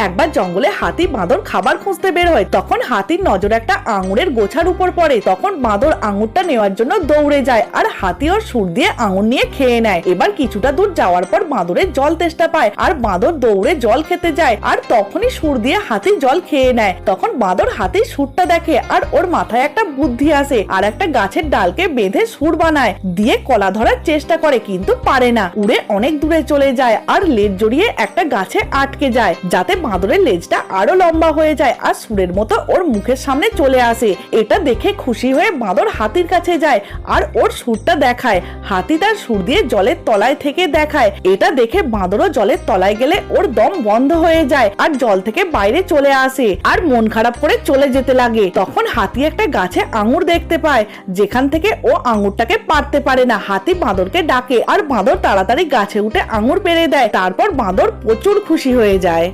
একবার জঙ্গলে হাতি বাঁদর খাবার খুঁজতে বের হয়। তখন হাতির নজর একটা আঙুরের গোছার উপর পড়ে। তখন বাঁদর আঙুরটা নেওয়ার জন্য দৌড়ে যায় আর হাতি ওর সুর দিয়ে আঙুর নিয়ে খেয়ে নেয়। এবার কিছুটা দূর যাওয়ার পর বাঁদরের জল তেষ্টা পায় আর বাঁদর দৌড়ে জল খেতে যায় আর তখনই সুর দিয়ে হাতি জল খেয়ে নেয়। তখন বাঁদর হাতির সুরটা দেখে আর ওর মাথায় একটা বুদ্ধি আসে আর একটা গাছের ডালকে বেঁধে সুর বানায় দিয়ে কলা ধরার চেষ্টা করে, কিন্তু পারে না। উড়ে অনেক দূরে চলে যায় আর লেজ জড়িয়ে একটা গাছে আটকে যায়, যাতে বাঁদরের লেজটা আরো লম্বা হয়ে যায় আর সুরের মতো ওর মুখের সামনে চলে আসে। এটা দেখে খুশি হয়ে বাঁদর হাতির কাছে যায় আর ওর সুরটা দেখায়। হাতি তার সুর দিয়ে জলের তলায় থেকে দেখায়। এটা দেখে বাঁদরও জলের তলায় গেলে ওর দম বন্ধ হয়ে যায় আর জল থেকে বাইরে চলে আসে আর মন খারাপ করে চলে যেতে লাগে। তখন হাতি একটা গাছে আঙুর দেখতে পায়, যেখান থেকে ও আঙুরটাকে পারতে পারে না। হাতি বাঁদরকে ডাকে আর বাঁদর তাড়াতাড়ি গাছে উঠে আঙুর পেড়ে দেয়। তারপর বাঁদর প্রচুর খুশি হয়ে যায়।